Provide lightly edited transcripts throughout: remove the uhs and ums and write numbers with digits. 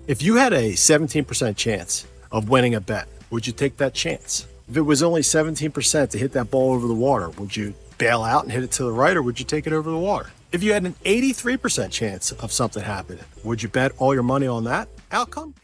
If you had a 17% chance of winning a bet, would you take that chance? If it was only 17% to hit that ball over the water, would you bail out and hit it to the right, or would you take it over the water? If you had an 83% chance of something happening, would you bet all your money on that outcome?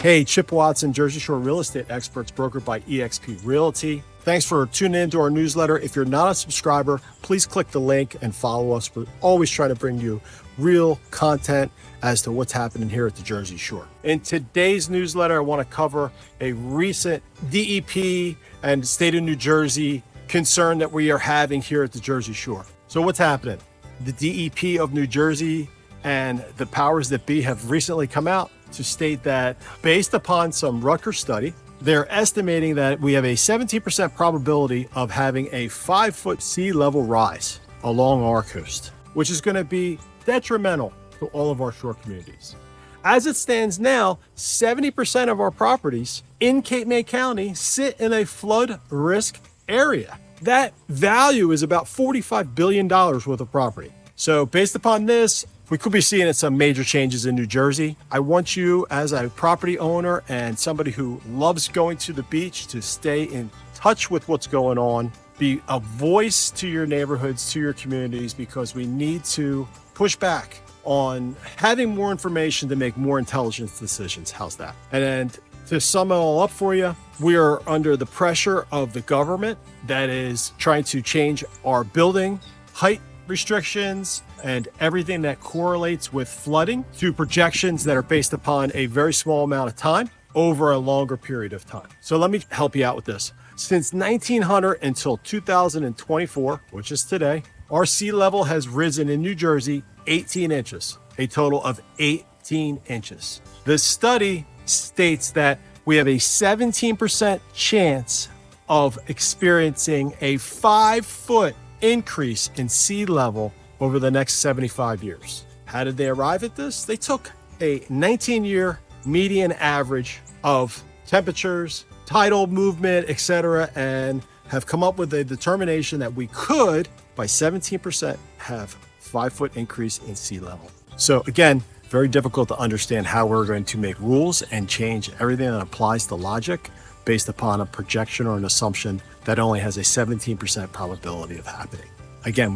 Hey, Chip Watson, Jersey Shore real estate experts, brokered by EXP Realty. Thanks for tuning into our newsletter. If you're not a subscriber, please click the link and follow us. We're always trying to bring you real content as to what's happening here at the Jersey Shore. In today's newsletter, I want to cover a recent DEP and state of New Jersey concern that we are having here at the Jersey Shore. So what's happening? The DEP of New Jersey and the powers that be have recently come out to state that based upon some Rutgers study, they're estimating that we have a 17% probability of having a 5-foot sea level rise along our coast, which is going to be detrimental to all of our shore communities. As it stands now, 70% of our properties in Cape May County sit in a flood risk area. That value is about $45 billion worth of property. So based upon this, we could be seeing some major changes in New Jersey. I want you as a property owner and somebody who loves going to the beach to stay in touch with what's going on. Be a voice to your neighborhoods, to your communities, because we need to push back on having more information to make more intelligent decisions. How's that? And then to sum it all up for you, we are under the pressure of the government that is trying to change our building height restrictions and everything that correlates with flooding to projections that are based upon a very small amount of time over a longer period of time. So let me help you out with this. Since 1900 until 2024, which is today, our sea level has risen in New Jersey 18 inches, a total of 18 inches. The study states that we have a 17% chance of experiencing a 5-foot increase in sea level over the next 75 years. How did they arrive at this? They took a 19-year median average of temperatures, tidal movement, etc., and have come up with a determination that we could, by 17%, have 5-foot increase in sea level. So again, very difficult to understand how we're going to make rules and change everything that applies to logic based upon a projection or an assumption that only has a 17% probability of happening. Again,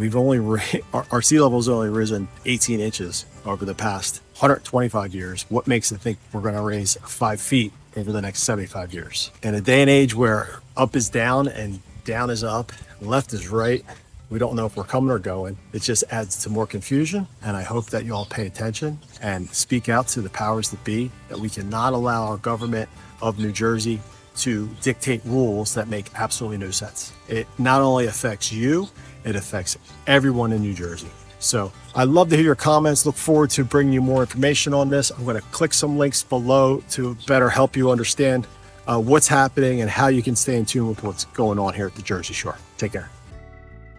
our sea level has only risen 18 inches over the past 125 years. What makes it think we're going to raise 5 feet over the next 75 years? In a day and age where up is down and down is up, left is right, we don't know if we're coming or going. It just adds to more confusion. And I hope that you all pay attention and speak out to the powers that be, that we cannot allow our government of New Jersey to dictate rules that make absolutely no sense. It not only affects you, it affects everyone in New Jersey. So I'd love to hear your comments. Look forward to bringing you more information on this. I'm going to click some links below to better help you understand what's happening and how you can stay in tune with what's going on here at the Jersey Shore. Take care.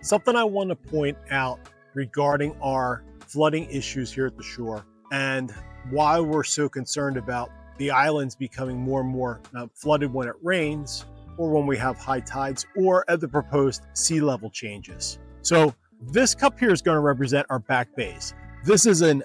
Something I want to point out regarding our flooding issues here at the shore and why we're so concerned about the islands becoming more and more flooded when it rains, or when we have high tides, or at the proposed sea level changes. So this cup here is going to represent our back bays. This is a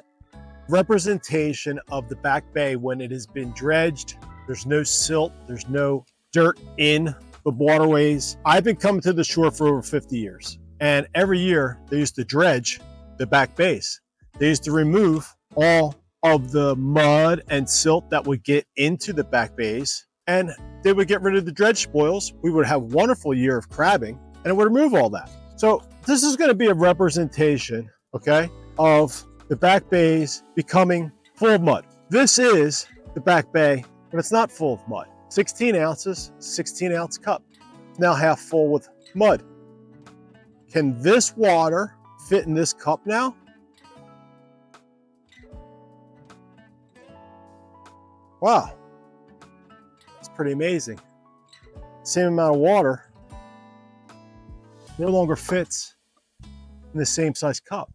representation of the back bay when it has been dredged. There's no silt, there's no dirt in the waterways. I've been coming to the shore for over 50 years. And every year they used to dredge the back bays. They used to remove all of the mud and silt that would get into the back bays, and they would get rid of the dredge spoils. We would have a wonderful year of crabbing, and it would remove all that. So this is going to be a representation, okay, of the back bays becoming full of mud. This is the back bay, but it's not full of mud. 16 ounces, 16-ounce cup. It's now half full with mud. Can this water fit in this cup now? Wow, it's pretty amazing. Same amount of water no longer fits in the same size cup.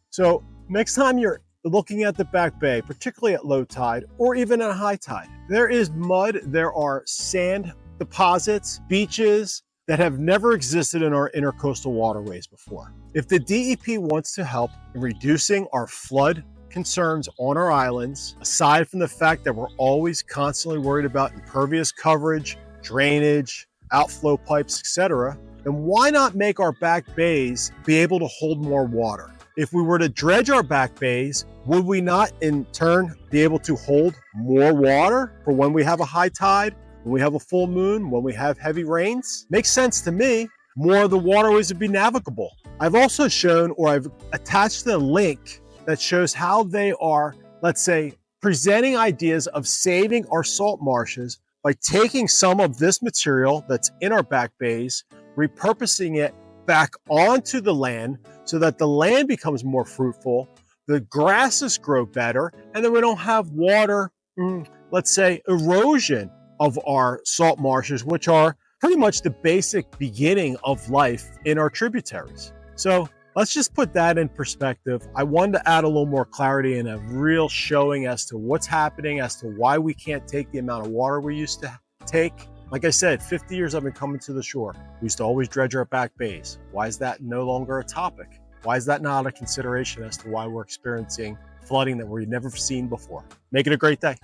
So next time you're looking at the back bay, particularly at low tide or even at high tide, there is mud, there are sand deposits, beaches that have never existed in our intercoastal waterways before. If the DEP wants to help in reducing our flood concerns on our islands, aside from the fact that we're always constantly worried about impervious coverage, drainage, outflow pipes, etc., then why not make our back bays be able to hold more water? If we were to dredge our back bays, would we not in turn be able to hold more water for when we have a high tide, when we have a full moon, when we have heavy rains? Makes sense to me. More of the waterways would be navigable. I've also shown, or I've attached the link that shows how they are, let's say, presenting ideas of saving our salt marshes by taking some of this material that's in our back bays, repurposing it back onto the land so that the land becomes more fruitful, the grasses grow better, and then we don't have water, let's say, erosion of our salt marshes, which are pretty much the basic beginning of life in our tributaries. So let's just put that in perspective. I wanted to add a little more clarity and a real showing as to what's happening, as to why we can't take the amount of water we used to take. Like I said, 50 years I've been coming to the shore. We used to always dredge our back bays. Why is that no longer a topic? Why is that not a consideration as to why we're experiencing flooding that we've never seen before? Make it a great day.